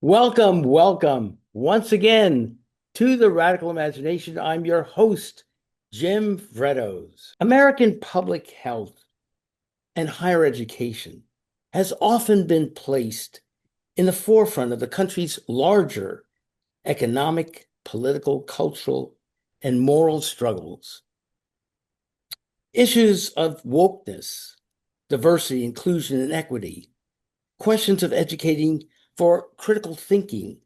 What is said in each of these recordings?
Welcome, welcome once again to the Radical Imagination. I'm your host, Jim VRETTOS. American public health and higher education has often been placed in the forefront of the country's larger economic, political, cultural, and moral struggles. Issues of wokeness, diversity, inclusion, and equity, questions of educating for critical thinking,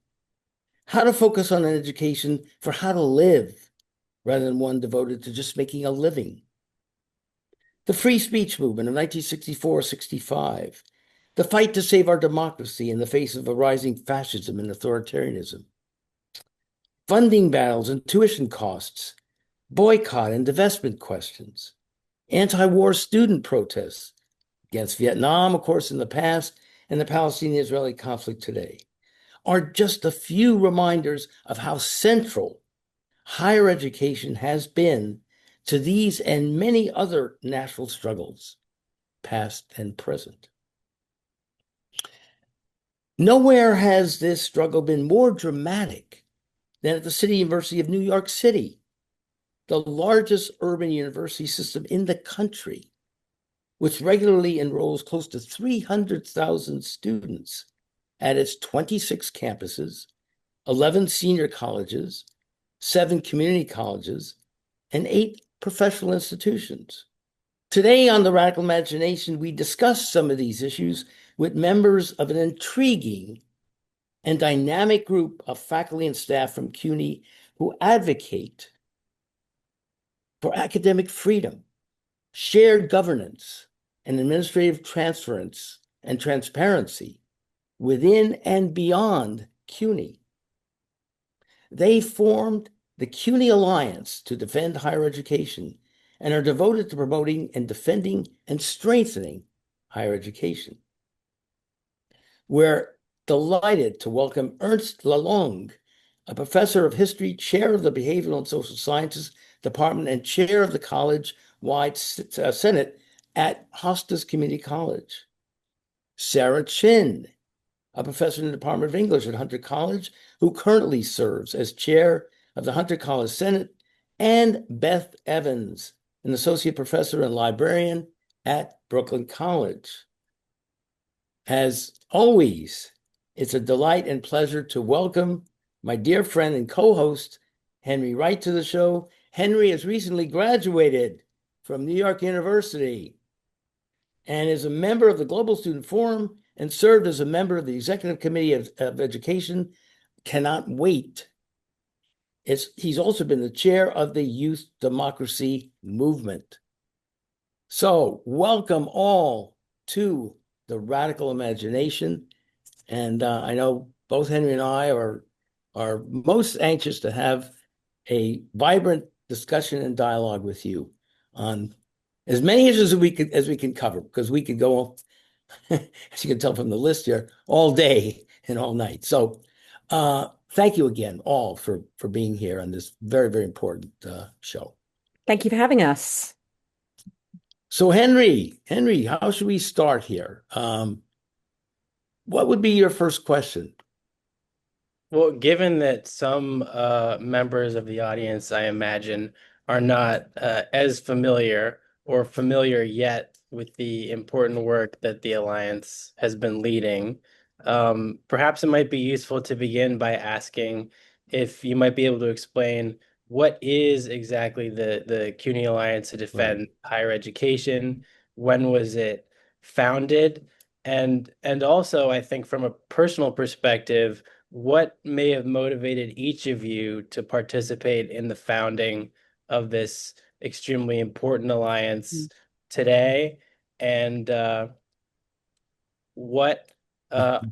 how to focus on an education for how to live rather than one devoted to just making a living. The free speech movement of 1964-65, the fight to save our democracy in the face of a rising fascism and authoritarianism, funding battles and tuition costs, boycott and divestment questions, anti-war student protests against Vietnam, of course, in the past, and the Palestinian-Israeli conflict today, are just a few reminders of how central higher education has been to these and many other national struggles, past and present. Nowhere has this struggle been more dramatic than at the City University of New York City, the largest urban university system in the country, which regularly enrolls close to 300,000 students at its 26 campuses, 11 senior colleges, 7 community colleges, and 8 professional institutions. Today on The Radical Imagination, we discuss some of these issues with members of an intriguing and dynamic group of faculty and staff from CUNY who advocate for academic freedom, shared governance, and administrative transference and transparency within and beyond CUNY. They formed the CUNY Alliance to defend higher education and are devoted to promoting and defending and strengthening higher education. We're delighted to welcome Ernst LALONG, a professor of history, chair of the Behavioral and Social Sciences Department, and chair of the college-wide Senate at Hostas Community College. Sarah CHINN, a professor in the Department of English at Hunter College, who currently serves as chair of the Hunter College Senate, and Beth Evans, an associate professor and librarian at Brooklyn College. As always, it's a delight and pleasure to welcome my dear friend and co-host, Henry Wright, to the show. Henry has recently graduated from New York University and is a member of the Global Student Forum and served as a member of the Executive Committee of Education. Cannot wait. He's also been the chair of the Youth Democracy Movement. So welcome all to the Radical Imagination. And I know both Henry and I are most anxious to have a vibrant discussion and dialogue with you on as many issues as we can cover, because we could go, as you can tell from the list here, all day and all night. So thank you again all for being here on this very, very important show. Thank you for having us. So Henry, how should we start here? What would be your first question? Well, given that some members of the audience, I imagine, are not as familiar or familiar yet with the important work that the Alliance has been leading, perhaps it might be useful to begin by asking if you might be able to explain what is exactly the CUNY Alliance to Defend Higher Education, when was it founded, and also, I think from a personal perspective, what may have motivated each of you to participate in the founding of this extremely important alliance today, and what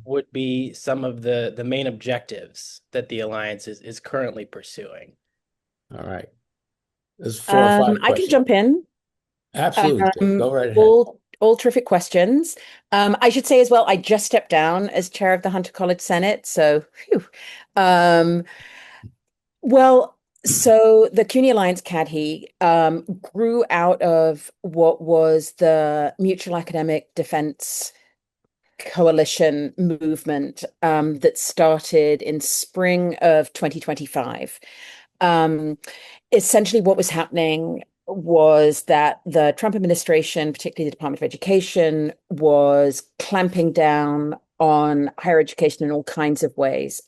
would be some of the main objectives that the alliance is currently pursuing? All right. There's 4 or 5 questions. I can jump in. Absolutely. Go right ahead. All terrific questions. I should say as well, I just stepped down as chair of the Hunter College Senate. So, phew. So the CUNY Alliance, CADHE, grew out of what was the Mutual Academic Defense coalition movement that started in spring of 2025. Essentially, what was happening was that the Trump administration, particularly the Department of Education, was clamping down on higher education in all kinds of ways,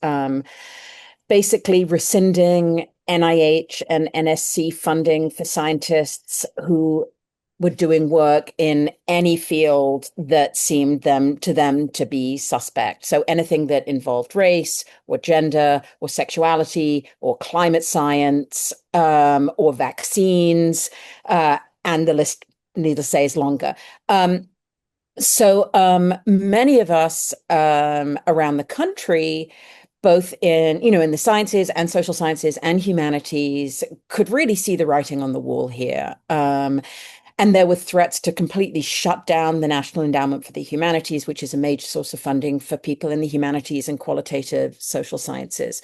basically rescinding NIH and NSC funding for scientists who were doing work in any field that seemed to them to be suspect. So anything that involved race or gender or sexuality or climate science or vaccines, and the list, needless to say, is longer. So many of us around the country, both in the sciences and social sciences and humanities, could really see the writing on the wall here. And there were threats to completely shut down the National Endowment for the Humanities, which is a major source of funding for people in the humanities and qualitative social sciences.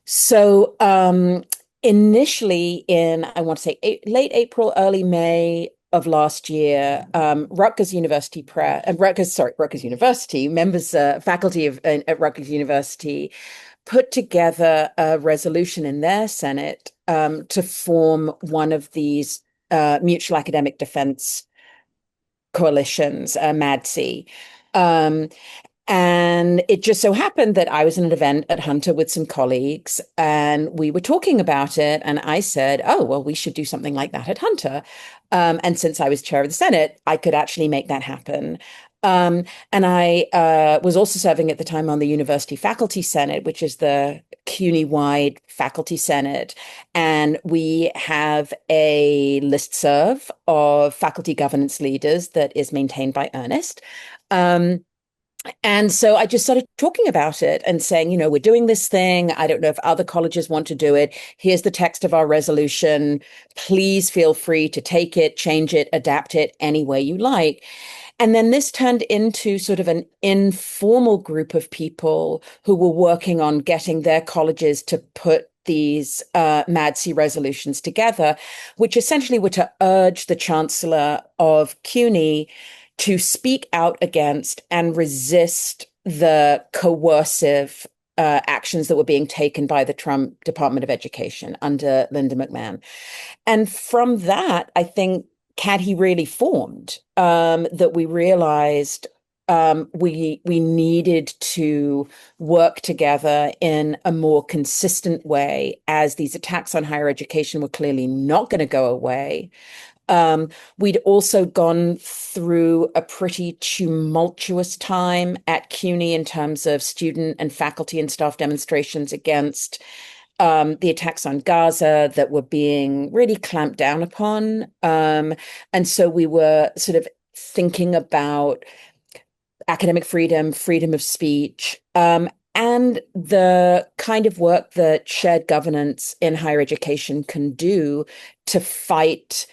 So initially I want to say late April, early May of last year, Rutgers University members, faculty at Rutgers University put together a resolution in their Senate to form one of these mutual academic defense coalitions, MADC. And it just so happened that I was in an event at Hunter with some colleagues, and we were talking about it. And I said, oh, well, we should do something like that at Hunter. And since I was chair of the Senate, I could actually make that happen. And I was also serving at the time on the University Faculty Senate, which is the CUNY-wide faculty senate. And we have a listserv of faculty governance leaders that is maintained by ERNEST. And so I just started talking about it and saying, we're doing this thing. I don't know if other colleges want to do it. Here's the text of our resolution. Please feel free to take it, change it, adapt it any way you like. And then this turned into sort of an informal group of people who were working on getting their colleges to put these MADC resolutions together, which essentially were to urge the Chancellor of CUNY to speak out against and resist the coercive actions that were being taken by the Trump Department of Education under Linda McMahon. And from that, I think CADHE really formed, that we realized we needed to work together in a more consistent way, as these attacks on higher education were clearly not going to go away. We'd also gone through a pretty tumultuous time at CUNY in terms of student and faculty and staff demonstrations against the attacks on Gaza that were being really clamped down upon. And so we were sort of thinking about academic freedom, freedom of speech, and the kind of work that shared governance in higher education can do to fight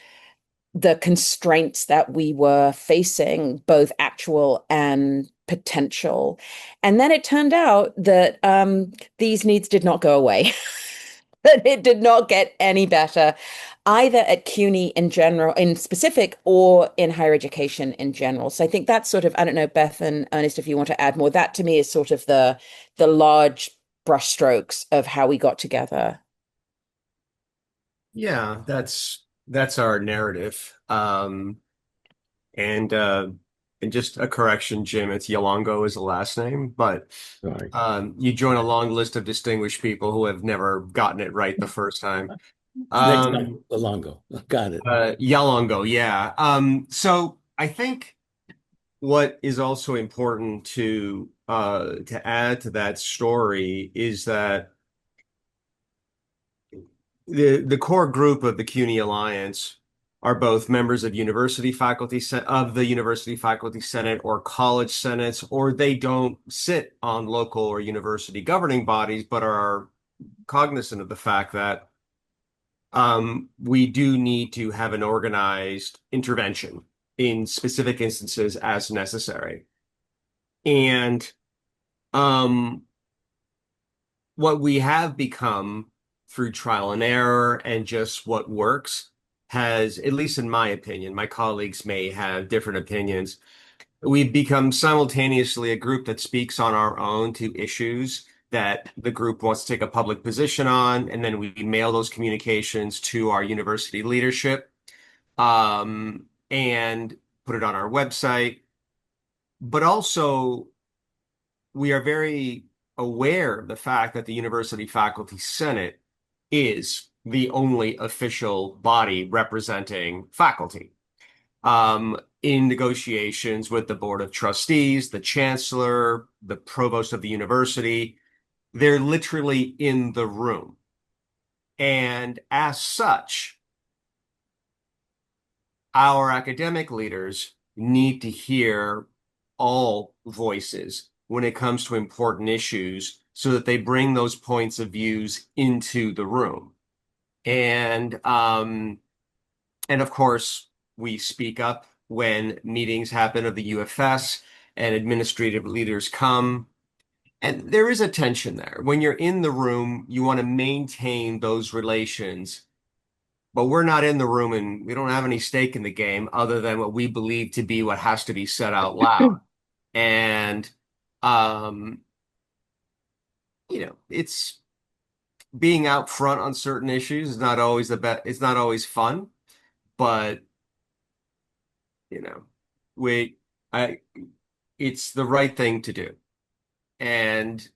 the constraints that we were facing, both actual and potential. And then it turned out that these needs did not go away, that it did not get any better, either at CUNY in general, in specific, or in higher education in general. So I think that's sort of, I don't know, Beth and Ernest, if you want to add more, that to me is sort of the large brushstrokes of how we got together. Yeah, that's our narrative. And just a correction, Jim, it's Yalongo is the last name, but Sorry. you join a long list of distinguished people who have never gotten it right the first time. Next time, LALONG. Got it. Yalongo, yeah. So I think what is also important to add to that story is that the core group of the CUNY Alliance are both members of the University Faculty Senate or college senates, or they don't sit on local or university governing bodies, but are cognizant of the fact that we do need to have an organized intervention in specific instances as necessary. And what we have become through trial and error and just what works has, at least in my opinion, my colleagues may have different opinions, we've become simultaneously a group that speaks on our own to issues that the group wants to take a public position on, and then we mail those communications to our university leadership, and put it on our website. But also, we are very aware of the fact that the University Faculty Senate is the only official body representing faculty. In negotiations with the Board of Trustees, the Chancellor, the Provost of the university, they're literally in the room. And as such, our academic leaders need to hear all voices when it comes to important issues so that they bring those points of views into the room. And of course, we speak up when meetings happen of the UFS and administrative leaders come. And there is a tension there. When you're in the room, you want to maintain those relations, but we're not in the room and we don't have any stake in the game other than what we believe to be what has to be said out loud. And, it's being out front on certain issues is not always the best. It's not always fun, but you know, we, it's the right thing to do. And,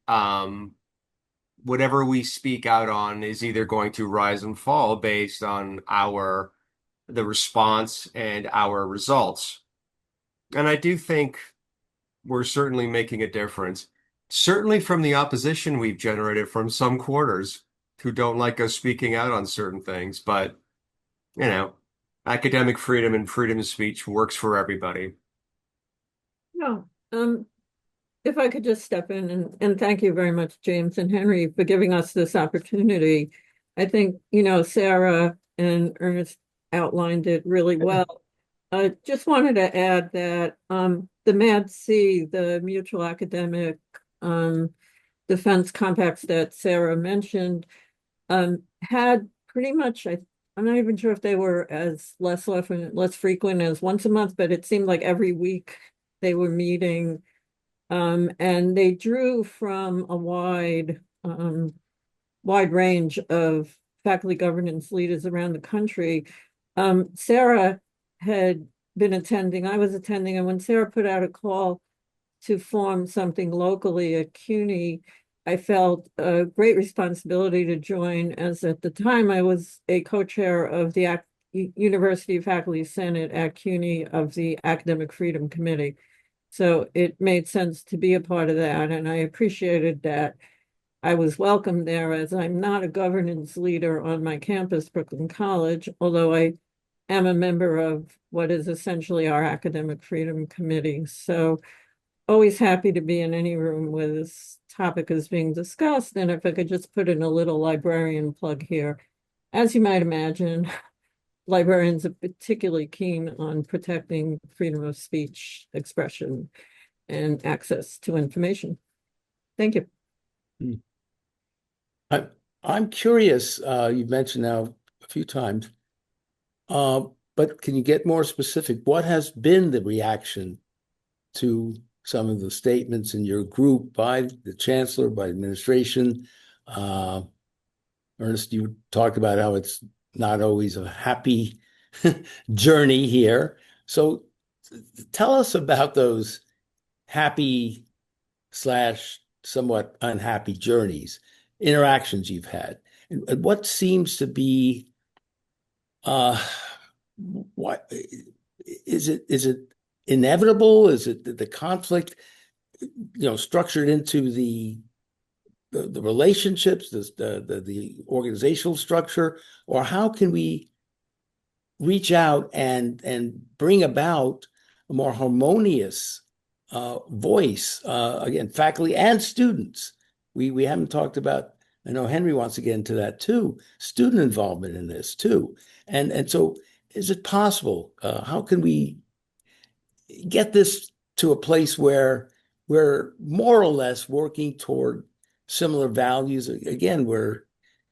whatever we speak out on is either going to rise and fall based on the response and our results. And I do think we're certainly making a difference, certainly from the opposition we've generated from some quarters who don't like us speaking out on certain things. But, academic freedom and freedom of speech works for everybody. No, if I could just step in and thank you very much, James and Henry, for giving us this opportunity. I think, Sarah and Ernest outlined it really well. I just wanted to add that the MAD-C, the Mutual Academic Defense Compacts that Sarah mentioned, had pretty much, I'm not even sure if they were less frequent as once a month, but it seemed like every week they were meeting. And they drew from a wide range of faculty governance leaders around the country. Sarah had been attending, I was attending, and when Sarah put out a call to form something locally at CUNY, I felt a great responsibility to join, as at the time I was a co-chair of the University Faculty Senate at CUNY of the Academic Freedom Committee. So it made sense to be a part of that, and I appreciated that I was welcome there, as I'm not a governance leader on my campus, Brooklyn College, although I am a member of what is essentially our Academic Freedom Committee. So always happy to be in any room where this topic is being discussed. And if I could just put in a little librarian plug here, as you might imagine, librarians are particularly keen on protecting freedom of speech, expression, and access to information. Thank you. I'm curious, you've mentioned now a few times, but can you get more specific? What has been the reaction to some of the statements in your group by the chancellor, by administration? Ernest, you talked about how it's not always a happy journey here. So tell us about those happy / somewhat unhappy journeys, interactions you've had, and what seems to be what is it inevitable? Is it the conflict, structured into the relationships, the organizational structure, or how can we reach out and bring about a more harmonious voice, again, faculty and students? We haven't talked about, I know Henry wants to get into that too, student involvement in this too. And so is it possible? How can we get this to a place where we're more or less working toward similar values? Again, we're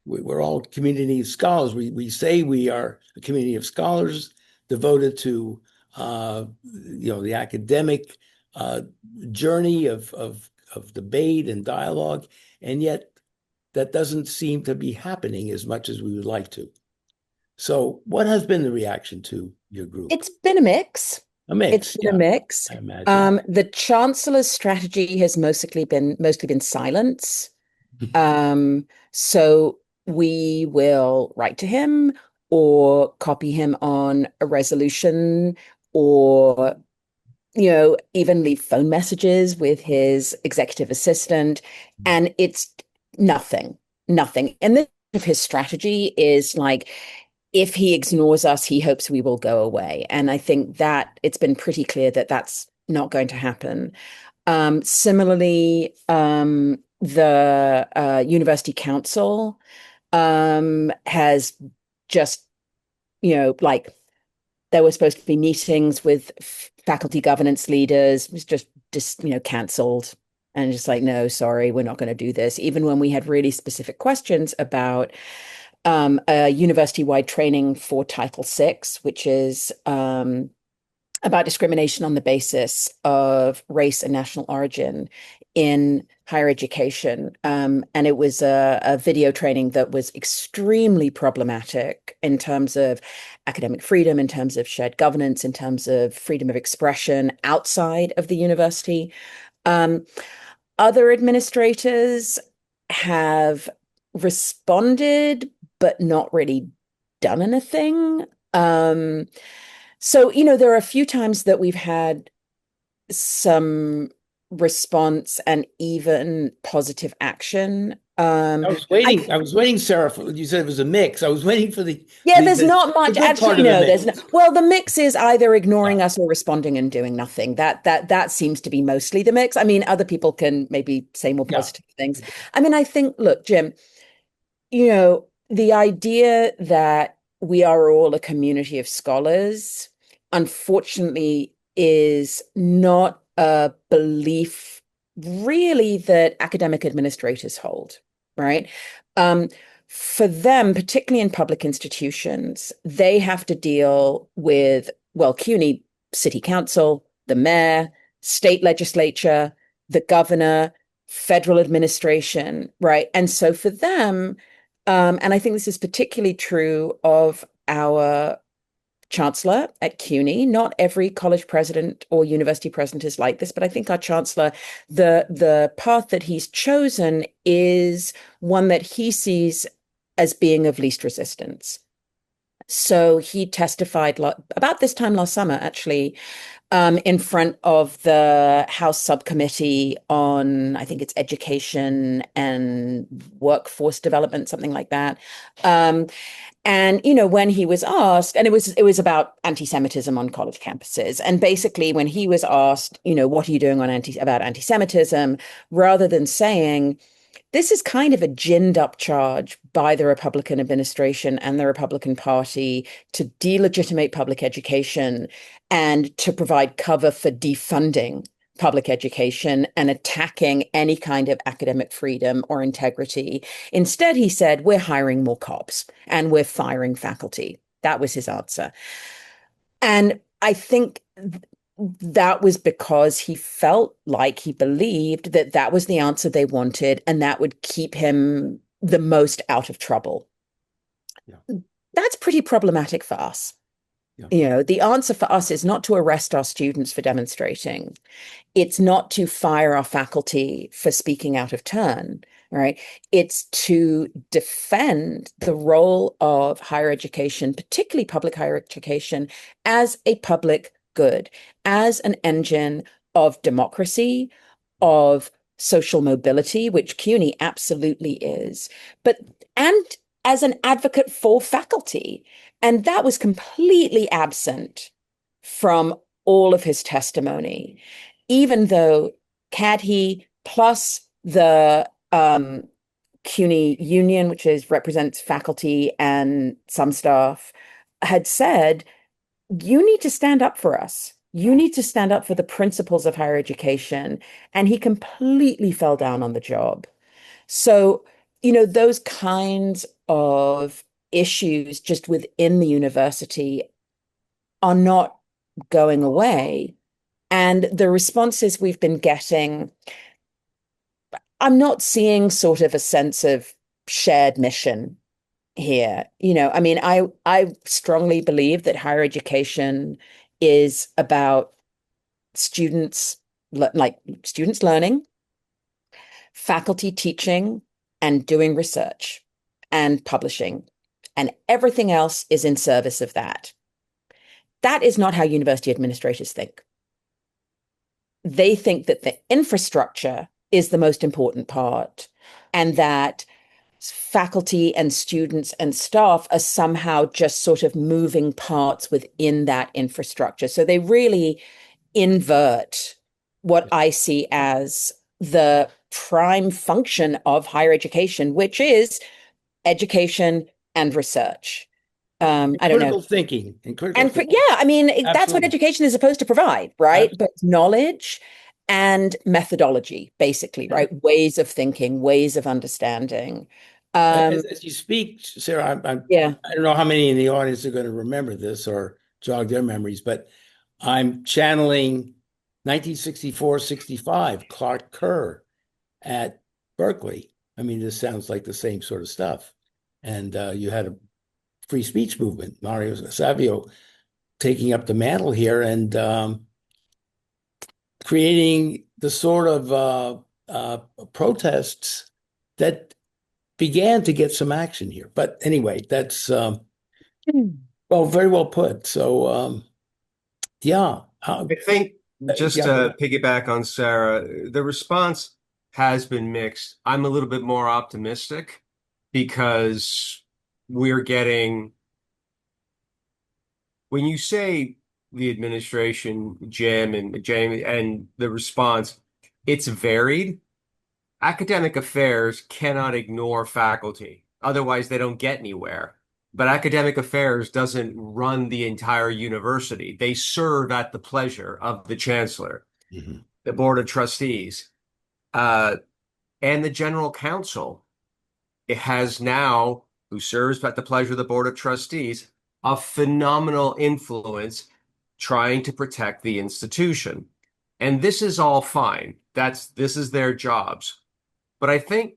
all community of scholars. We say we are a community of scholars devoted to the academic journey of debate and dialogue, and yet that doesn't seem to be happening as much as we would like to. So what has been the reaction to your group? It's been a mix. A mix, It's been a mix. I imagine. The chancellor's strategy has mostly been silence. So we will write to him or copy him on a resolution, or even leave phone messages with his executive assistant, and it's nothing. And this of his strategy is like, if he ignores us, he hopes we will go away. And I think that it's been pretty clear that that's not going to happen. Similarly, the University Council has just, like, there were supposed to be meetings with faculty governance leaders. It was just cancelled, and just like, no, sorry, we're not going to do this. Even when we had really specific questions about a university-wide training for Title VI, which is about discrimination on the basis of race and national origin in higher education. And it was a video training that was extremely problematic in terms of academic freedom, in terms of shared governance, in terms of freedom of expression outside of the university. Other administrators have responded, but not really done anything. So, there are a few times that we've had some response and even positive action. I was waiting, Sarah, you said it was a mix. I was waiting for there's not much. Actually, no, there's no. Well, the mix is either ignoring us or responding and doing nothing. That seems to be mostly the mix. I mean, other people can maybe say more positive things. I mean, I think, look, Jim, the idea that we are all a community of scholars, unfortunately, is not a belief really that academic administrators hold, right? For them, particularly in public institutions, they have to deal with, CUNY City Council, the mayor, state legislature, the governor, federal administration, right? And so for them, and I think this is particularly true of our chancellor at CUNY. Not every college president or university president is like this, but I think our chancellor, the path that he's chosen is one that he sees as being of least resistance. So he testified about this time last summer, actually, in front of the House subcommittee on, I think it's education and workforce development, something like that. And, when he was asked, and it was about anti-Semitism on college campuses. And basically, when he was asked, what are you doing about anti-Semitism, rather than saying, this is kind of a ginned up charge by the Republican administration and the Republican Party to delegitimate public education and to provide cover for defunding public education and attacking any kind of academic freedom or integrity. Instead, he said, we're hiring more cops and we're firing faculty. That was his answer. And I think that was because he felt like he believed that that was the answer they wanted and that would keep him the most out of trouble. Yeah. That's pretty problematic for us. Yeah. The answer for us is not to arrest our students for demonstrating. It's not to fire our faculty for speaking out of turn, right? It's to defend the role of higher education, particularly public higher education, as a public good, as an engine of democracy, of social mobility, which CUNY absolutely is, and as an advocate for faculty. And that was completely absent from all of his testimony, even though CADHE plus the CUNY union, which represents faculty and some staff, had said, you need to stand up for us. You need to stand up for the principles of higher education. And he completely fell down on the job. So, those kinds of issues just within the university are not going away. And the responses we've been getting, I'm not seeing sort of a sense of shared mission here. I mean, I strongly believe that higher education is about students, like students learning, faculty teaching, and doing research and publishing, and everything else is in service of that. That is not how university administrators think. They think that the infrastructure is the most important part, and that faculty and students and staff are somehow just sort of moving parts within that infrastructure. So they really invert what I see as the prime function of higher education, which is education and research. I don't know. Critical thinking and critical thinking. Yeah, I mean, that's what Absolutely. education is supposed to provide, right? Absolutely. But knowledge and methodology, basically, right? Ways of thinking, ways of understanding. As you speak, Sarah, Yeah. I don't know how many in the audience are going to remember this or jog their memories, but I'm channeling 1964-65, Clark Kerr at Berkeley. I mean, this sounds like the same sort of stuff. And you had a free speech movement, Mario Savio taking up the mantle here and creating the sort of protests that began to get some action here. But anyway, that's well, very well put. So yeah. I think just Yeah. to piggyback on Sarah, the response has been mixed. I'm a little bit more optimistic because we're getting, when you say the administration, Jim and Jamie, and the response, it's varied. Academic affairs cannot ignore faculty. Otherwise, they don't get anywhere. But academic affairs doesn't run the entire university. They serve at the pleasure of the chancellor, the board of trustees, and the general counsel. It has now, who serves at the pleasure of the board of trustees, a phenomenal influence trying to protect the institution. And this is all fine. This is their jobs. But I think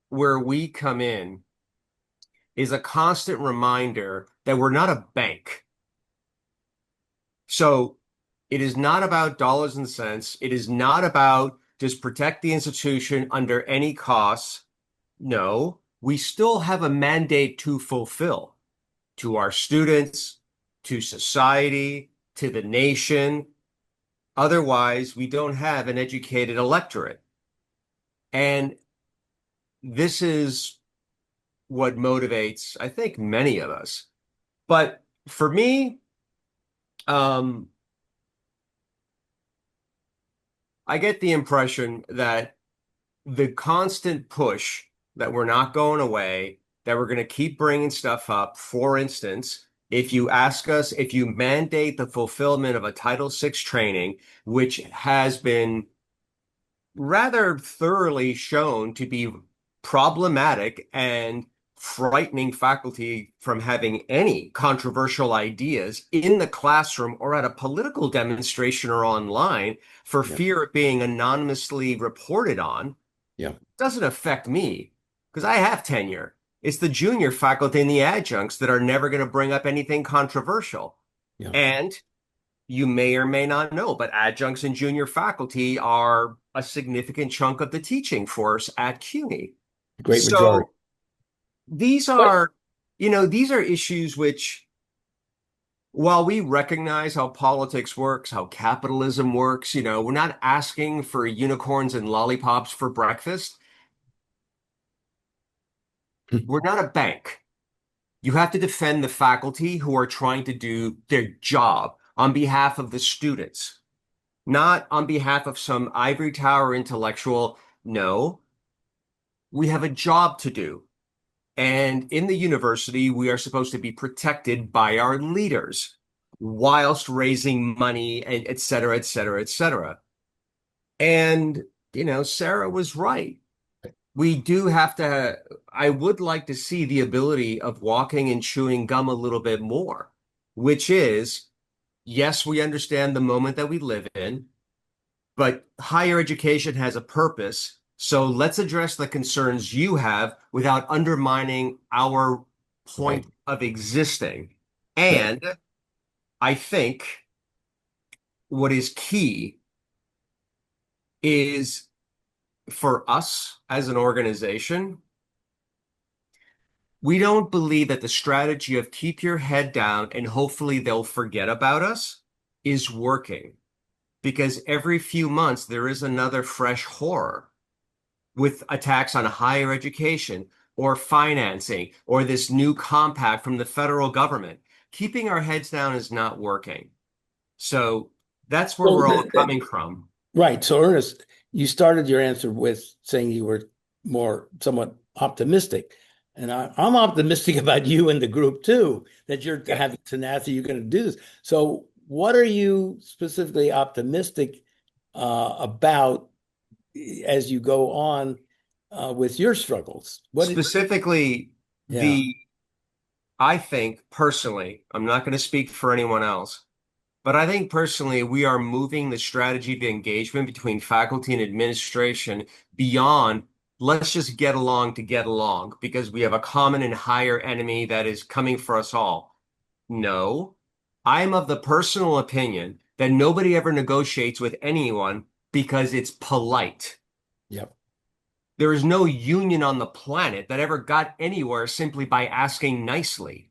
where we come in is a constant reminder that we're not a bank. So it is not about dollars and cents. It is not about just protect the institution under any costs. No, we still have a mandate to fulfill to our students, to society, to the nation. Otherwise, we don't have an educated electorate. And this is what motivates, I think, many of us. But for me, I get the impression that the constant push that we're not going away, that we're going to keep bringing stuff up. For instance, if you ask us, if you mandate the fulfillment of a Title VI training, which has been rather thoroughly shown to be problematic and frightening faculty from having any controversial ideas in the classroom or at a political demonstration or online for fear of being anonymously reported on, doesn't affect me because I have tenure. It's the junior faculty and the adjuncts that are never going to bring up anything controversial. And you may or may not know, but adjuncts and junior faculty are a significant chunk of the teaching force at CUNY. Great majority. So these are, these are issues which, while we recognize how politics works, how capitalism works, we're not asking for unicorns and lollipops for breakfast. We're not a bank. You have to defend the faculty who are trying to do their job on behalf of the students, not on behalf of some ivory tower intellectual. No, we have a job to do. And in the university, we are supposed to be protected by our leaders whilst raising money, and et cetera, et cetera, et cetera. And, Sarah was right. We do have to, I would like to see the ability of walking and chewing gum a little bit more, which is Yes, we understand the moment that we live in, but higher education has a purpose. So let's address the concerns you have without undermining our point Right. of existing. Right. And I think what is key is for us as an organization, we don't believe that the strategy of keep your head down and hopefully they'll forget about us is working. Because every few months there is another fresh horror with attacks on higher education or financing or this new compact from the federal government. Keeping our heads down is not working. So that's where So we're all coming from. right. So Ernest, you started your answer with saying you were more somewhat optimistic. And I'm optimistic about you and the group too, that you're Yeah. having tenacity, you're going to do this. So what are you specifically optimistic about as you go on with your struggles? Specifically, Yeah, I think personally, I'm not going to speak for anyone else, but I think personally, we are moving the strategy of engagement between faculty and administration beyond let's just get along to get along because we have a common and higher enemy that is coming for us all. No, I'm of the personal opinion that nobody ever negotiates with anyone because it's polite. yep, There is no union on the planet that ever got anywhere simply by asking nicely.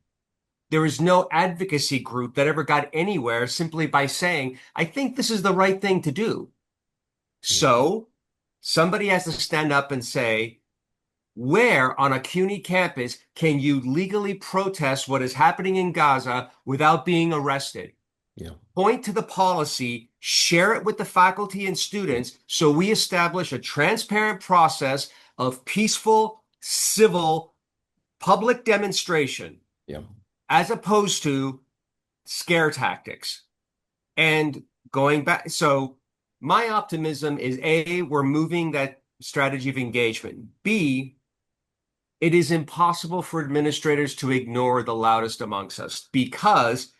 There is no advocacy group that ever got anywhere simply by saying, I think this is the right thing to do. yeah, So somebody has to stand up and say, where on a CUNY campus can you legally protest what is happening in Gaza without being arrested? yeah, Point to the policy, share it with the faculty and students so we establish a transparent process of peaceful, civil, public demonstration yeah. as opposed to scare tactics. And going back, so my optimism is A, we're moving that strategy of engagement. B, it is impossible for administrators to ignore the loudest amongst us because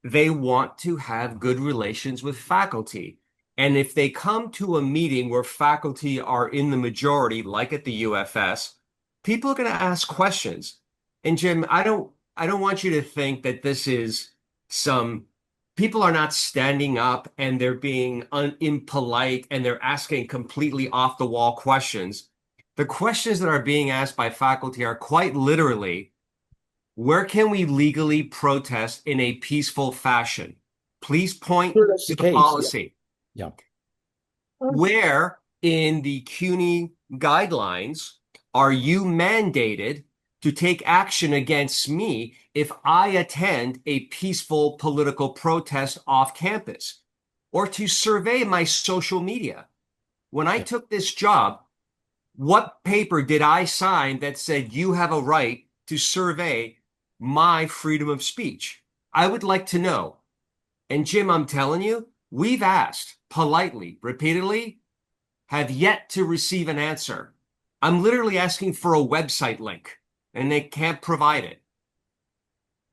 they want to have good relations with faculty. And if they come to a meeting where faculty are in the majority, like at the UFS, people are going to ask questions. And Jim, I don't want you to think that this is some people are not standing up and they're being impolite and they're asking completely off the wall questions. The questions that are being asked by faculty are quite literally, where can we legally protest in a peaceful fashion? Please point Sure, that's the to the case. Yeah, policy. yeah, Where in the CUNY guidelines are you mandated to take action against me if I attend a peaceful political protest off campus or to survey my social media? When I yeah. took this job, what paper did I sign that said you have a right to survey my freedom of speech? I would like to know. And Jim, I'm telling you, we've asked politely, repeatedly, have yet to receive an answer. I'm literally asking for a website link, and they can't provide it.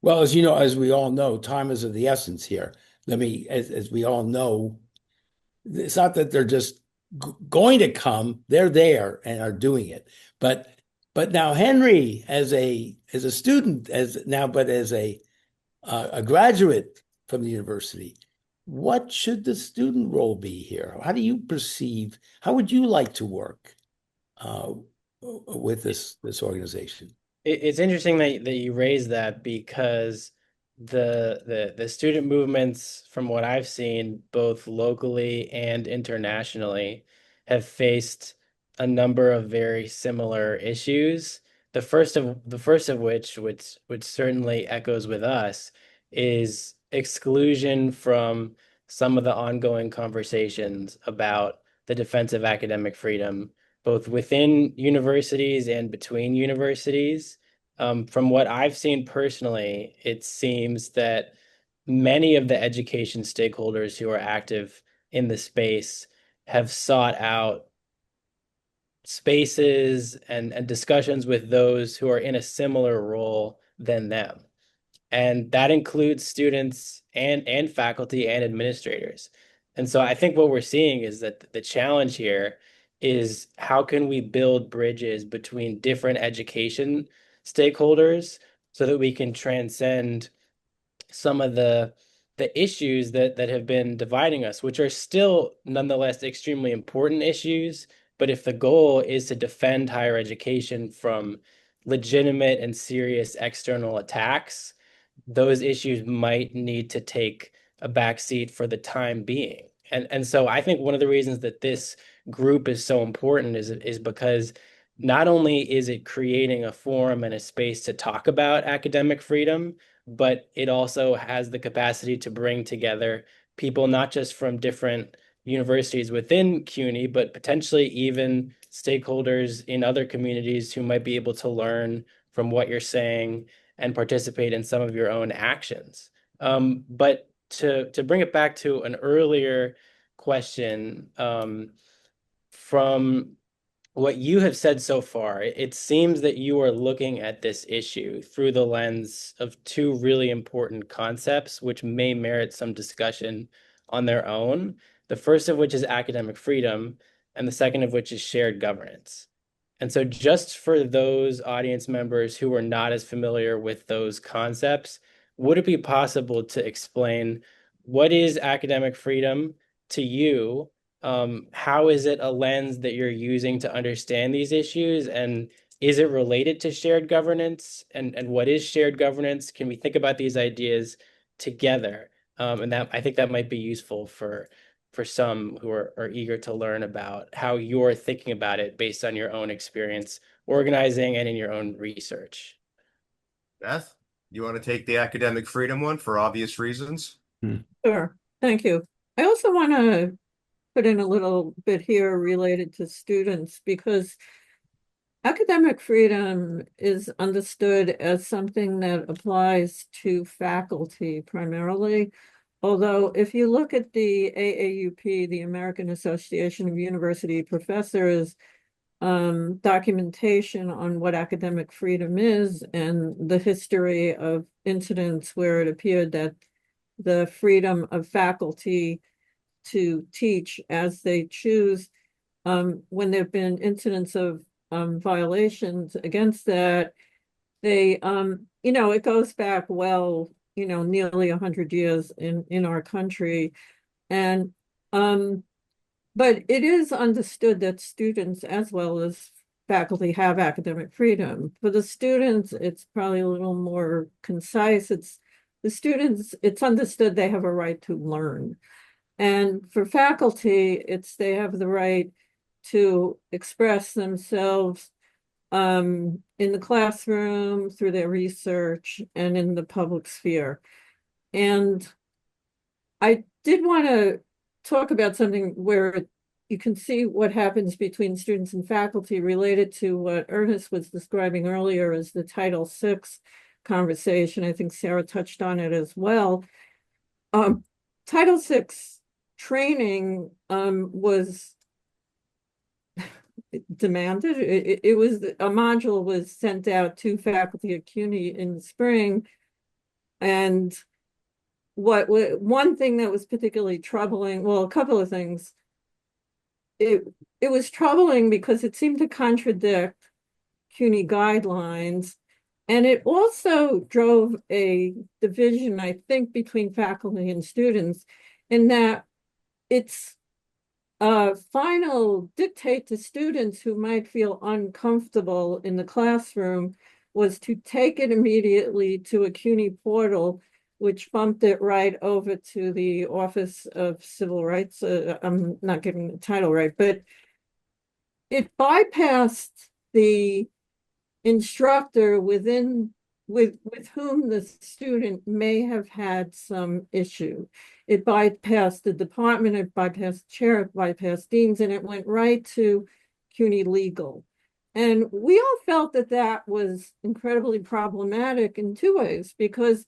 Well, as you know, as we all know, time is of the essence here. As we all know, it's not that they're just going to come; they're there and are doing it. But but now Henry, as a student, as a graduate from the university, what should the student role be here? How do you perceive? How would you like to work uh, with this organization? It's interesting that you raise that because the student movements, from what I've seen, both locally and internationally, have faced a number of very similar issues. The first of which certainly echoes with us, is exclusion from some of the ongoing conversations about the defense of academic freedom, both within universities and between universities. From what I've seen personally, it seems that many of the education stakeholders who are active in the space have sought out spaces and discussions with those who are in a similar role than them. And that includes students and faculty and administrators. And so I think what we're seeing is that the challenge here is how can we build bridges between different education stakeholders so that we can transcend some of the issues that have been dividing us, which are still nonetheless extremely important issues. But if the goal is to defend higher education from legitimate and serious external attacks, those issues might need to take a backseat for the time being. And so I think one of the reasons that this group is so important is because not only is it creating a forum and a space to talk about academic freedom, but it also has the capacity to bring together people not just from different universities within CUNY, but potentially even stakeholders in other communities who might be able to learn from what you're saying and participate in some of your own actions. But to bring it back to an earlier question, from what you have said so far, it seems that you are looking at this issue through the lens of two really important concepts, which may merit some discussion on their own. The first of which is academic freedom, and the second of which is shared governance. And so just for those audience members who are not as familiar with those concepts, would it be possible to explain what is academic freedom to you? How is it a lens that you're using to understand these issues? And is it related to shared governance? And what is shared governance? Can we think about these ideas together? And that I think that might be useful for some who are eager to learn about how you're thinking about it based on your own experience organizing and in your own research. Beth, you want to take the academic freedom one for obvious reasons? Sure, thank you. I also want to put in a little bit here related to students, because academic freedom is understood as something that applies to faculty primarily. Although if you look at the AAUP, the American Association of University Professors, documentation on what academic freedom is and the history of incidents where it appeared that the freedom of faculty to teach as they choose, when there have been incidents of violations against that, they, it goes back well, nearly 100 years in our country. And, but it is understood that students as well as faculty have academic freedom. For the students, it's probably a little more concise. The students, it's understood they have a right to learn. And for faculty, they have the right to express themselves in the classroom, through their research, and in the public sphere. And I did want to talk about something where you can see what happens between students and faculty related to what Ernest was describing earlier as the Title VI conversation. I think Sarah touched on it as well. Title VI training was demanded. It was a module was sent out to faculty at CUNY in the spring, and one thing that was particularly troubling, well, a couple of things. It was troubling because it seemed to contradict CUNY guidelines, and it also drove a division, I think, between faculty and students, in that its final dictate to students who might feel uncomfortable in the classroom was to take it immediately to a CUNY portal, which bumped it right over to the Office of Civil Rights. I'm not getting the title right, but it bypassed the instructor with whom the student may have had some issue. It bypassed the department, it bypassed chair, it bypassed deans, and it went right to CUNY legal. And we all felt that that was incredibly problematic in two ways, because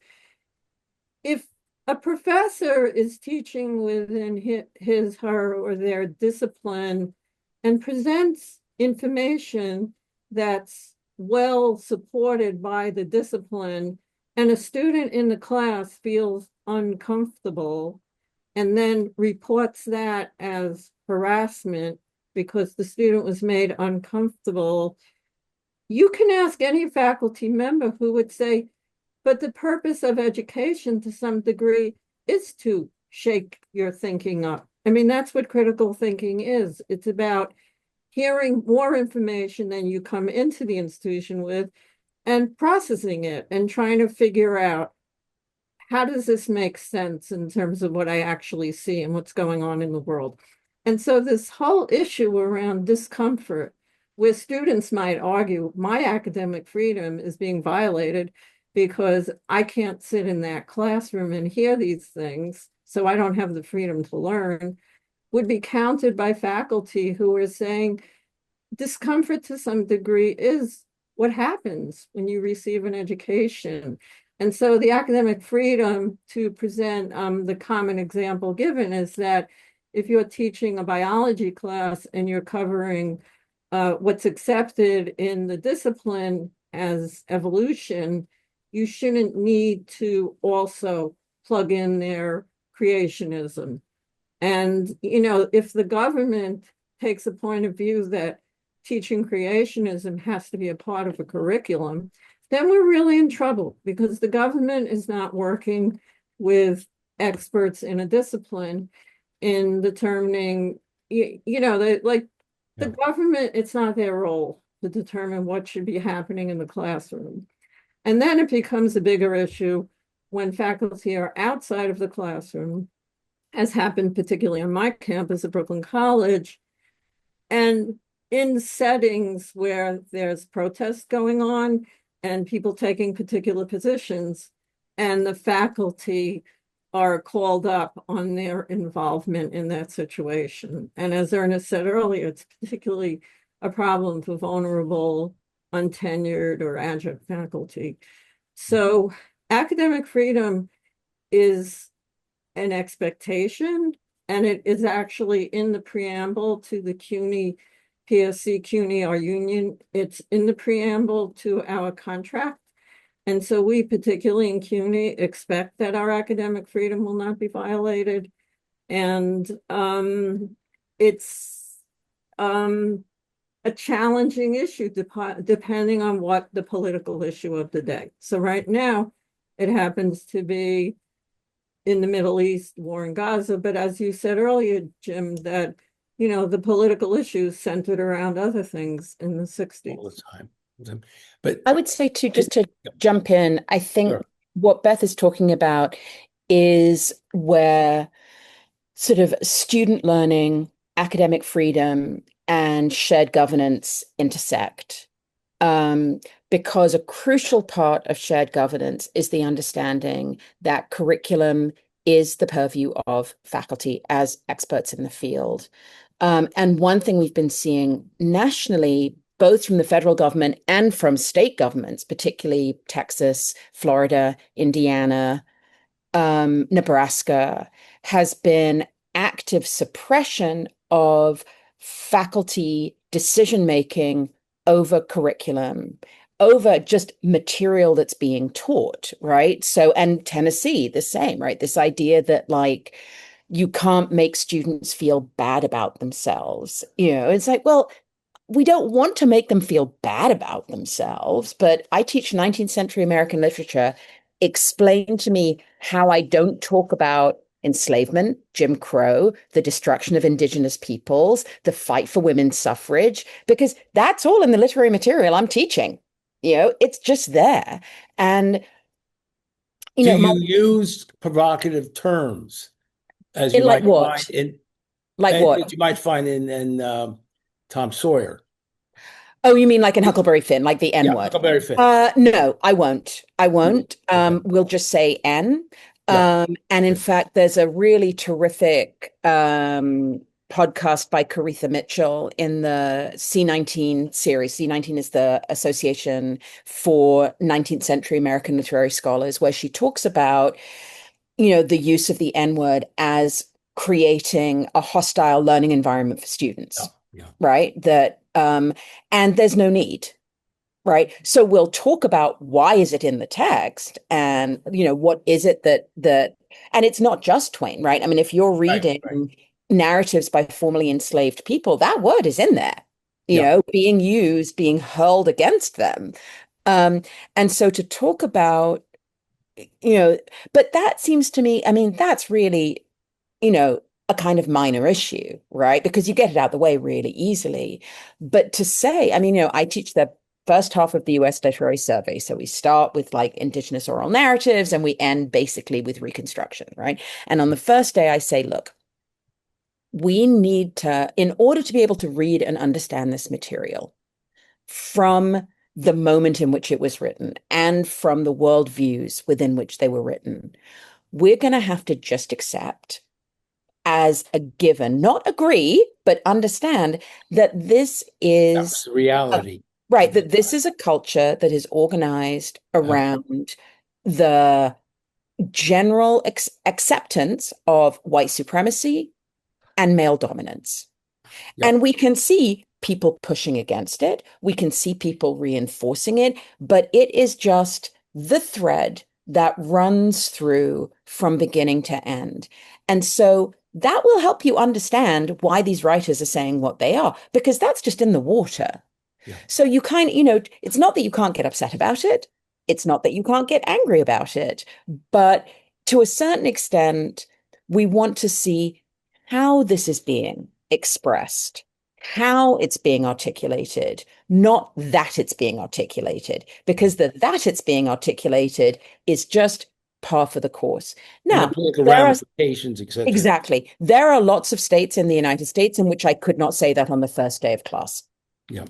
if a professor is teaching within his, her, or their discipline and presents information that's well supported by the discipline, and a student in the class feels uncomfortable and then reports that as harassment because the student was made uncomfortable, you can ask any faculty member who would say, but the purpose of education to some degree is to shake your thinking up. I mean, that's what critical thinking is. It's about hearing more information than you come into the institution with and processing it and trying to figure out, how does this make sense in terms of what I actually see and what's going on in the world? And so this whole issue around discomfort, where students might argue, my academic freedom is being violated because I can't sit in that classroom and hear these things, so I don't have the freedom to learn, would be countered by faculty who are saying discomfort to some degree is what happens when you receive an education. And so the academic freedom to present the common example given is that if you're teaching a biology class and you're covering what's accepted in the discipline as evolution, you shouldn't need to also plug in their creationism. And, you know, if the government takes a point of view that teaching creationism has to be a part of a curriculum, then we're really in trouble because the government is not working with experts in a discipline in determining, you know, the government, it's not their role to determine what should be happening in the classroom. And then it becomes a bigger issue when faculty are outside of the classroom, as happened particularly on my campus at Brooklyn College, and in settings where there's protests going on and people taking particular positions, and the faculty are called up on their involvement in that situation. And as Ernest said earlier, it's particularly a problem for vulnerable, untenured, or adjunct faculty. So academic freedom is an expectation, and it is actually in the preamble to the CUNY, PSC CUNY, our union. It's in the preamble to our contract. And so we, particularly in CUNY, expect that our academic freedom will not be violated. And it's a challenging issue depending on what the political issue of the day. So right now, it happens to be in the Middle East, war in Gaza. But as you said earlier, Jim, that, you know, the political issues centered around other things in the 60s. All the time. But I would say too, just to jump in, I think Sure. what Beth is talking about is where sort of student learning, academic freedom, and shared governance intersect. Because a crucial part of shared governance is the understanding that curriculum is the purview of faculty as experts in the field. And one thing we've been seeing nationally, both from the federal government and from state governments, particularly Texas, Florida, Indiana, Nebraska, has been active suppression of faculty decision-making over curriculum, over just material that's being taught, right? So, and Tennessee, the same, right? This idea that like, you can't make students feel bad about themselves. You know, it's like, well, we don't want to make them feel bad about themselves, but I teach 19th century American literature. Explain to me how I don't talk about enslavement, Jim Crow, the destruction of indigenous peoples, the fight for women's suffrage, because that's all in the literary material I'm teaching. You know, it's just there. And, you do know, you use provocative terms as in you like might what? find in Like what? as you might find in Tom Sawyer? Oh, you mean like in Huckleberry Finn, like the N Yeah, word? Huckleberry Finn. No, I won't. I won't. Okay. We'll just say N. Yeah. And in Okay. fact, there's a really terrific podcast by Caritha Mitchell in the C19 series. C19 is the Association for 19th Century American Literary Scholars, where she talks about, you know, the use of the N word as creating a hostile learning environment for students, Yeah. right? That and there's no need. right? So we'll talk about why is it in the text, and what is it that and it's not just Twain, right? I mean, if you're reading narratives by formerly enslaved people, that word is in there, being used, being hurled against them. And so to talk about, but that seems to me, I mean, that's really, a kind of minor issue, right? Because you get it out the way really easily. But to say, I mean, I teach the first half of the US Literary Survey. So we start with like indigenous oral narratives and we end basically with Reconstruction, right? And on the first day, I say, look, we need to, in order to be able to read and understand this material from the moment in which it was written and from the worldviews within which they were written, we're going to have to just accept as a given, not agree, but understand that this is reality. Right, that this is a culture that is organized around the general acceptance of white supremacy and male dominance. And we can see people pushing against it. We can see people reinforcing it, but it is just the thread that runs through from beginning to end. And so that will help you understand why these writers are saying what they are, because that's just in the water. So you kind of, it's not that you can't get upset about it. It's not that you can't get angry about it. But to a certain extent, we want to see how this is being expressed, how it's being articulated, not that it's being articulated, because that it's being articulated is just par for the course. Now, the political ramifications, etc. Exactly. There are lots of states in the United States in which I could not say that on the first day of class. Yeah.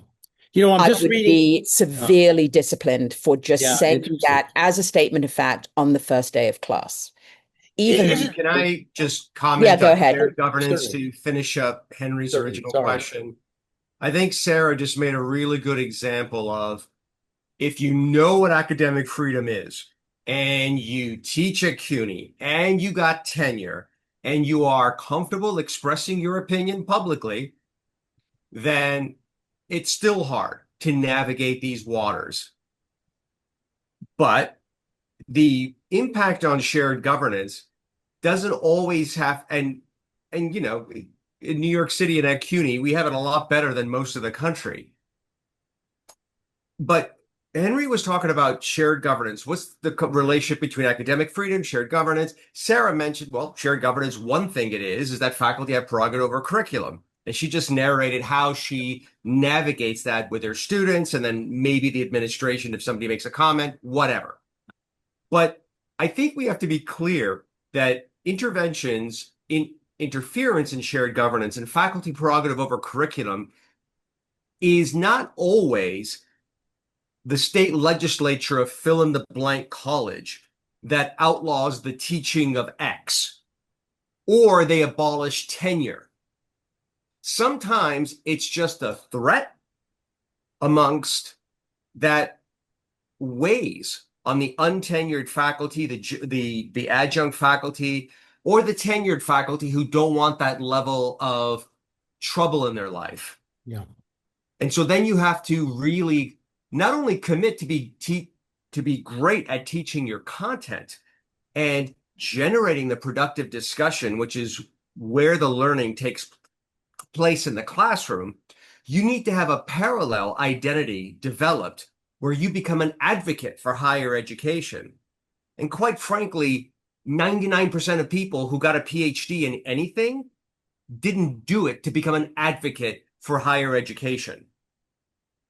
I'm just reading. Be severely disciplined for just saying that as a statement of fact on the first day of class. Can I just comment go on ahead. shared governance to finish up Henry's original question? I think Sarah just made a really good example of, if you know what academic freedom is, and you teach at CUNY, and you got tenure, and you are comfortable expressing your opinion publicly, then it's still hard to navigate these waters. But the impact on shared governance doesn't always have, and in New York City and at CUNY, we have it a lot better than most of the country. But Henry was talking about shared governance. What's the relationship between academic freedom, shared governance? Sarah mentioned, well, shared governance, one thing it is that faculty have prerogative over curriculum. And she just narrated how she navigates that with her students, and then maybe the administration if somebody makes a comment, whatever. But I think we have to be clear that interventions in interference in shared governance and faculty prerogative over curriculum is not always the state legislature of fill-in-the-blank college that outlaws the teaching of X, or they abolish tenure. Sometimes it's just a threat amongst that weighs on the untenured faculty, the adjunct faculty, or the tenured faculty who don't want that level of trouble in their life. Yeah. And so then you have to really not only commit to be great at teaching your content and generating the productive discussion, which is where the learning takes place in the classroom, you need to have a parallel identity developed where you become an advocate for higher education. And quite frankly, 99% of people who got a PhD in anything didn't do it to become an advocate for higher education.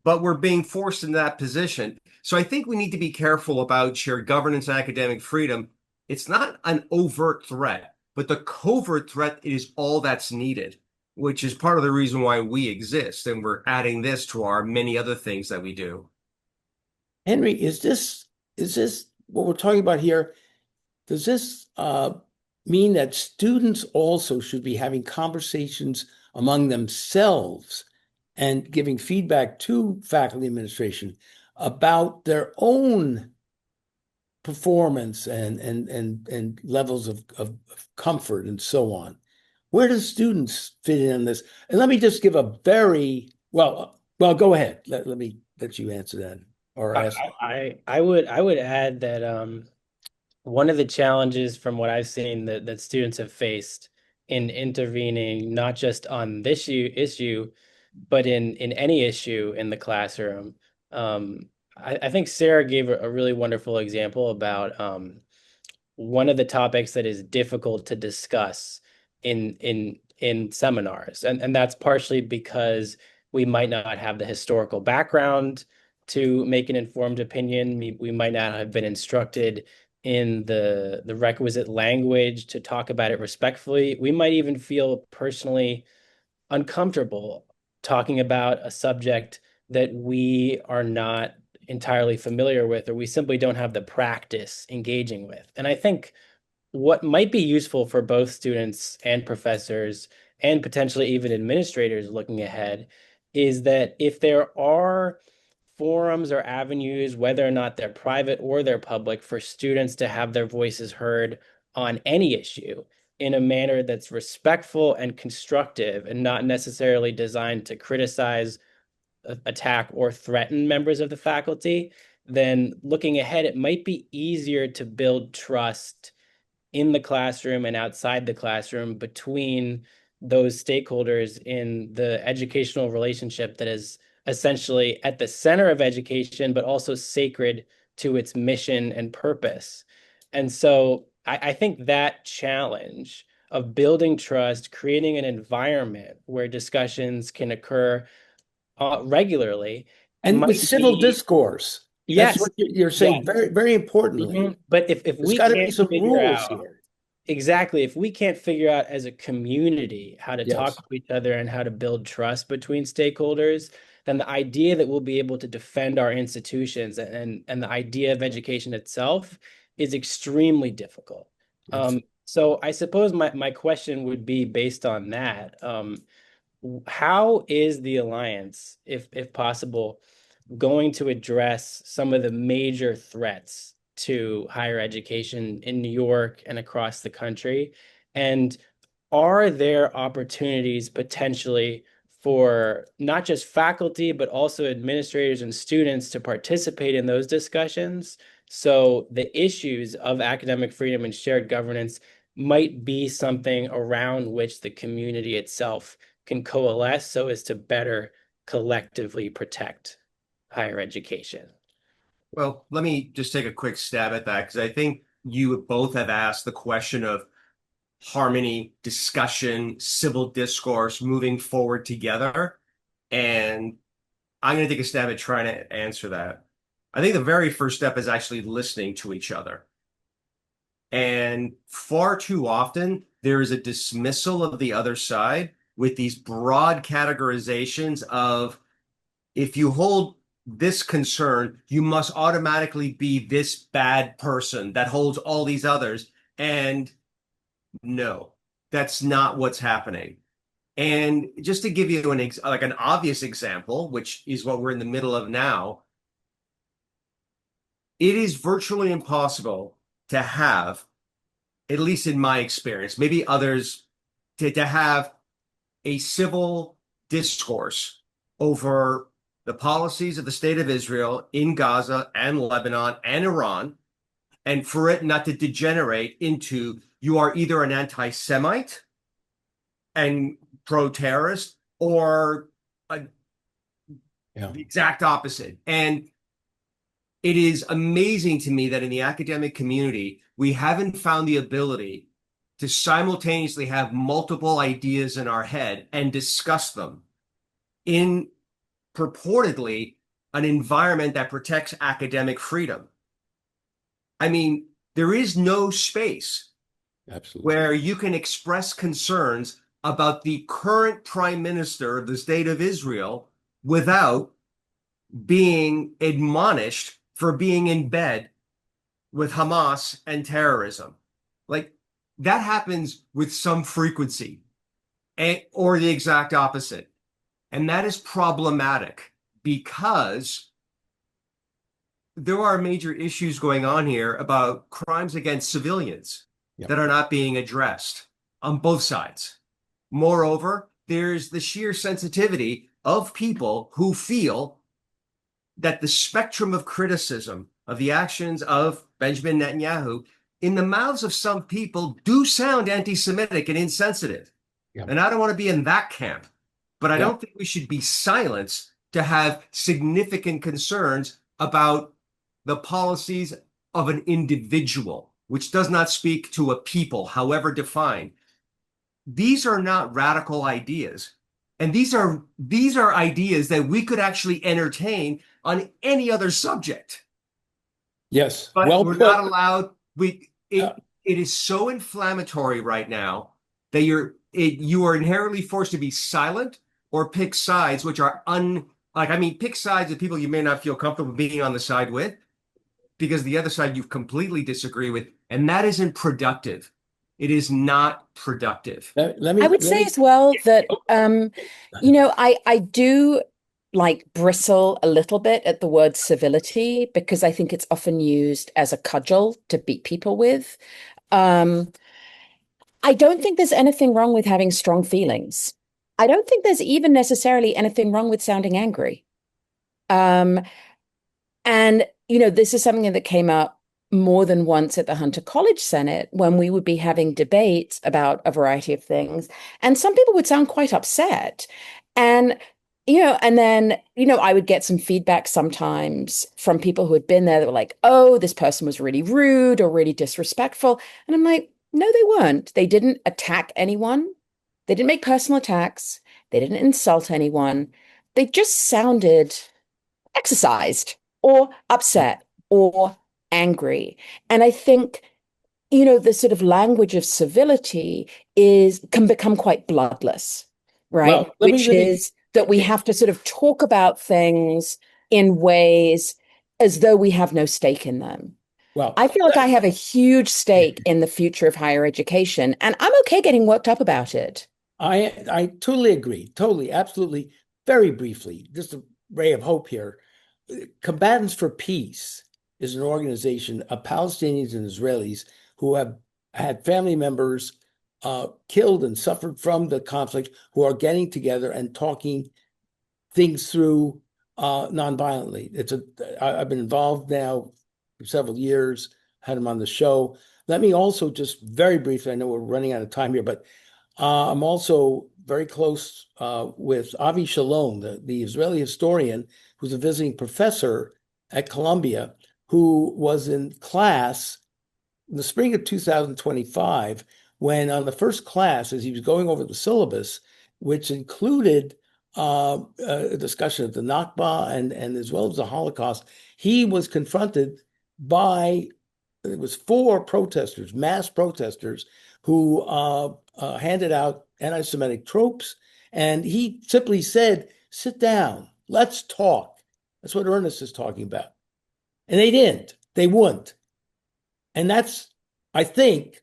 But we're being forced into that position. So I think we need to be careful about shared governance and academic freedom. It's not an overt threat, but the covert threat is all that's needed, which is part of the reason why we exist. And we're adding this to our many other things that we do. Henry, is this what we're talking about here? Does this mean that students also should be having conversations among themselves and giving feedback to faculty administration about their own performance and levels of comfort and so on? Where do students fit in this? And let me just give a very well, go ahead. Let me let you answer that. or ask? I would add that one of the challenges from what I've seen that students have faced in intervening not just on this issue, but in any issue in the classroom. I think Sarah gave a really wonderful example about one of the topics that is difficult to discuss in seminars, and that's partially because we might not have the historical background to make an informed opinion. We might not have been instructed in the requisite language to talk about it respectfully. We might even feel personally uncomfortable talking about a subject that we are not entirely familiar with, or we simply don't have the practice engaging with. And I think what might be useful for both students and professors, and potentially even administrators looking ahead, is that if there are forums or avenues, whether or not they're private or they're public, for students to have their voices heard on any issue in a manner that's respectful and constructive and not necessarily designed to criticize, attack, or threaten members of the faculty, then looking ahead, it might be easier to build trust in the classroom and outside the classroom between those stakeholders in the educational relationship that is essentially at the center of education, but also sacred to its mission and purpose. And so I think that challenge of building trust, creating an environment where discussions can occur regularly, And with might civil be, discourse, that's yes, what you're saying yes. very, very importantly. But if There's we got to be can't some figure rules out here. exactly, if we can't figure out as a community how to talk Yes, to each other and how to build trust between stakeholders, then the idea that we'll be able to defend our institutions and the idea of education itself is extremely difficult. yes. So I suppose my question would be based on that. How is the Alliance, if possible, going to address some of the major threats to higher education in New York and across the country? And are there opportunities potentially for not just faculty, but also administrators and students to participate in those discussions? So the issues of academic freedom and shared governance might be something around which the community itself can coalesce so as to better collectively protect higher education. Well, let me just take a quick stab at that because I think you both have asked the question of harmony, discussion, civil discourse moving forward together. And I'm going to take a stab at trying to answer that. I think the very first step is actually listening to each other. And far too often, there is a dismissal of the other side with these broad categorizations of if you hold this concern, you must automatically be this bad person that holds all these others. And no, that's not what's happening. And just to give you an obvious example, which is what we're in the middle of now, it is virtually impossible to have, at least in my experience, maybe others, to have a civil discourse over the policies of the state of Israel in Gaza and Lebanon and Iran, and for it not to degenerate into you are either an anti-Semite and pro-terrorist or the exact opposite. And it is amazing to me that in the academic community, we haven't found the ability to simultaneously have multiple ideas in our head and discuss them in purportedly an environment that protects academic freedom. I mean, there is no space where you can express concerns about the current prime minister of the state of Israel without being admonished for being in bed with Hamas and terrorism. Like that happens with some frequency or the exact opposite. And that is problematic because there are major issues going on here about crimes against civilians that are not being addressed on both sides. Moreover, there's the sheer sensitivity of people who feel that the spectrum of criticism of the actions of Benjamin Netanyahu in the mouths of some people do sound anti-Semitic and insensitive. Yeah. And I don't want to be in that camp, but I Yeah. don't think we should be silenced to have significant concerns about the policies of an individual, which does not speak to a people, however defined. These are not radical ideas. And these are ideas that we could actually entertain on any other subject. Yes. But Well we're put. not allowed. It is so inflammatory right now that you are inherently forced to be silent or pick sides, which are pick sides of people you may not feel comfortable being on the side with, because the other side you completely disagree with, and that isn't productive. It is not productive. I would say as well that, I do like bristle a little bit at the word civility because I think it's often used as a cudgel to beat people with. I don't think there's anything wrong with having strong feelings. I don't think there's even necessarily anything wrong with sounding angry. And, this is something that came up more than once at the Hunter College Senate when we would be having debates about a variety of things. And some people would sound quite upset. And, and then, I would get some feedback sometimes from people who had been there that were like, oh, this person was really rude or really disrespectful. And I'm like, no, they weren't. They didn't attack anyone. They didn't make personal attacks. They didn't insult anyone. They just sounded exercised or upset or angry. And I think, the sort of language of civility can become quite bloodless, right? Well, Which is that we have to sort of talk about things in ways as though we have no stake in them. Well, I feel like I have a huge stake in the future of higher education, and I'm okay getting worked up about it. I totally agree. Totally, absolutely. Very briefly, just a ray of hope here. Combatants for Peace is an organization of Palestinians and Israelis who have had family members killed and suffered from the conflict, who are getting together and talking things through nonviolently. I've been involved now for several years, had them on the show. Let me also just very briefly, I know we're running out of time here, but I'm also very close with Avi Shalom, the Israeli historian, who's a visiting professor at Columbia, who was in class in the spring of 2025, when on the first class, as he was going over the syllabus, which included a discussion of the Nakba and as well as the Holocaust, he was confronted by, it was 4 protesters, mass protesters, who handed out anti-Semitic tropes. And he simply said, sit down, let's talk. That's what ERNEST is talking about. And they didn't, they wouldn't. And that's, I think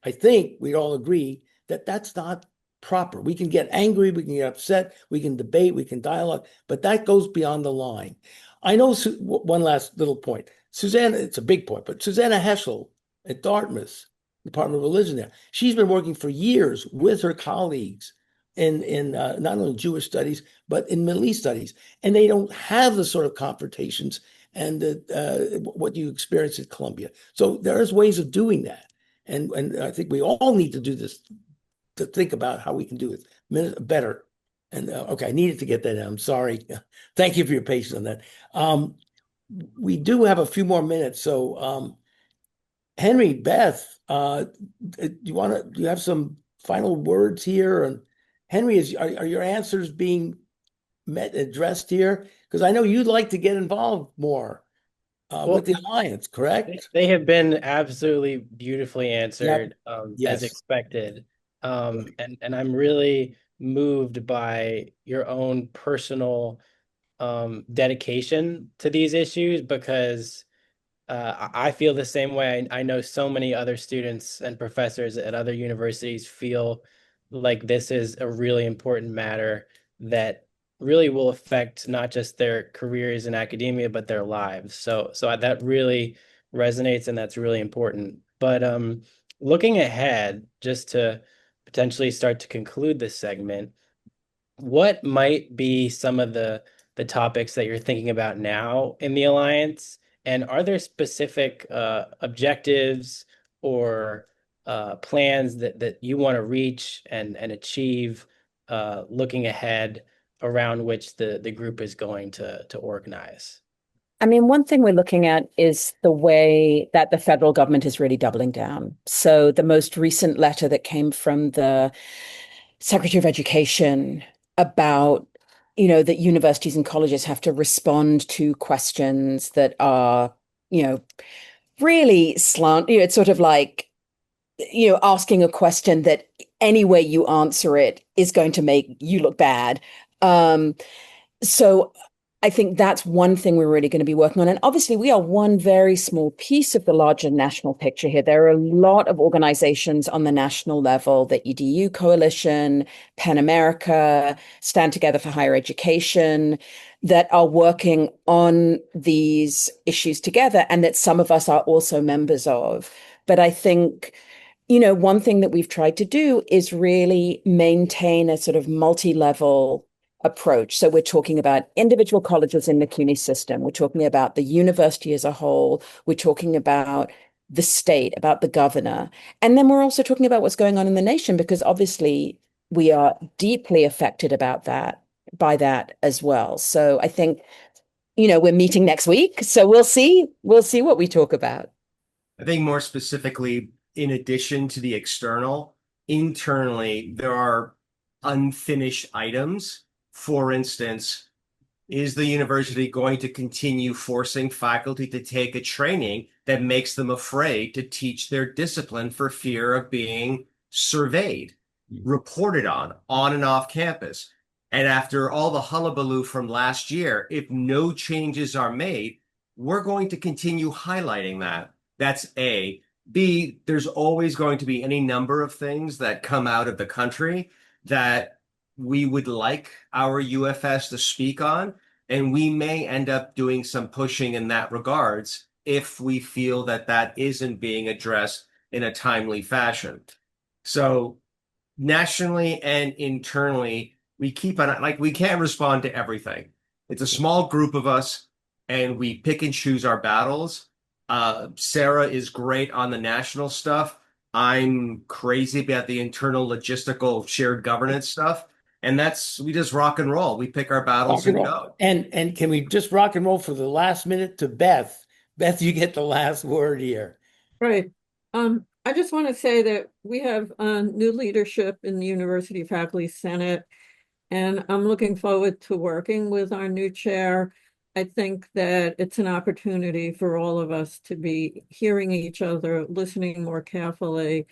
we all agree that that's not proper. We can get angry, we can get upset, we can debate, we can dialogue, but that goes beyond the line. I know one last little point. Susanna, it's a big point, but Susanna Heschel at Dartmouth, Department of Religion there, she's been working for years with her colleagues in not only Jewish studies, but in Middle East studies. And they don't have the sort of confrontations and what you experience at Columbia. So there's ways of doing that. And I think we all need to do this, to think about how we can do it better. And okay, I needed to get that in. I'm sorry. Thank you for your patience on that. We do have a few more minutes. So Henry, Beth, do you have some final words here? And Henry, are your answers being addressed here? Because I know you'd like to get involved more with the Alliance, correct? They have been absolutely beautifully answered, Yes. as expected. And I'm really moved by your own personal dedication to these issues, because I feel the same way. I know so many other students and professors at other universities feel like this is a really important matter that really will affect not just their careers in academia, but their lives. So that really resonates, and that's really important. But looking ahead, just to potentially start to conclude this segment, what might be some of the the topics that you're thinking about now in the Alliance? And are there specific objectives or plans that you want to reach and achieve looking ahead, around which the group is going to organize? I mean, one thing we're looking at is the way that the federal government is really doubling down. So the most recent letter that came from the Secretary of Education about, that universities and colleges have to respond to questions that are, really slant. It's sort of like, asking a question that any way you answer it is going to make you look bad. So I think that's one thing we're really going to be working on. And obviously, we are one very small piece of the larger national picture here. There are a lot of organizations on the national level, the EDU Coalition, PEN America, Stand Together for Higher Education, that are working on these issues together, and that some of us are also members of. But I think, one thing that we've tried to do is really maintain a sort of multi-level approach. So we're talking about individual colleges in the CUNY system. We're talking about the university as a whole. We're talking about the state, about the governor. And then we're also talking about what's going on in the nation, because obviously we are deeply affected by that as well. So I think, we're meeting next week. So we'll see what we talk about. I think more specifically, in addition to the external, internally, there are unfinished items. For instance, is the university going to continue forcing faculty to take a training that makes them afraid to teach their discipline for fear of being surveyed, reported on and off campus? And after all the hullabaloo from last year, if no changes are made, we're going to continue highlighting that. That's A. B, there's always going to be any number of things that come out of the country that we would like our UFS to speak on, and we may end up doing some pushing in that regards if we feel that that isn't being addressed in a timely fashion. So nationally and internally, we keep on, like, we can't respond to everything. It's a small group of us, and we pick and choose our battles. Sarah is great on the national stuff. I'm crazy about the internal logistical shared governance stuff. And we just rock and roll. We pick our battles and go. And can we just rock and roll for the last minute to Beth? Beth, you get the last word here. Right. I just want to say that we have new leadership in the University Faculty Senate, and I'm looking forward to working with our new chair. I think that it's an opportunity for all of us to be hearing each other, listening more carefully.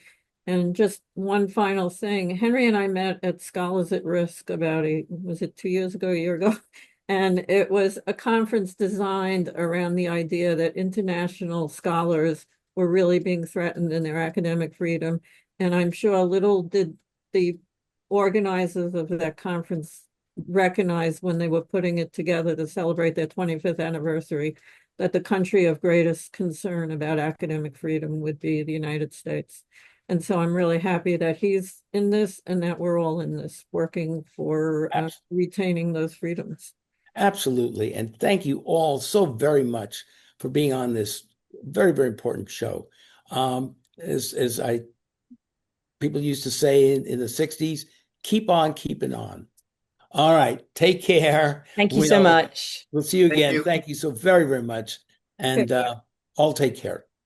And just one final thing, Henry and I met at Scholars at Risk about was it 2 years ago, a year ago? And it was a conference designed around the idea that international scholars were really being threatened in their academic freedom. And I'm sure little did the organizers of that conference recognize, when they were putting it together to celebrate their 25th anniversary, that the country of greatest concern about academic freedom would be the United States. And so I'm really happy that he's in this and that we're all in this, working for retaining those freedoms. Absolutely. And thank you all so very much for being on this very, very important show. As people used to say in the 60s, keep on keeping on. All right. Take care. Thank you so much. We'll see you again. Thank you so very, very much. And all take care.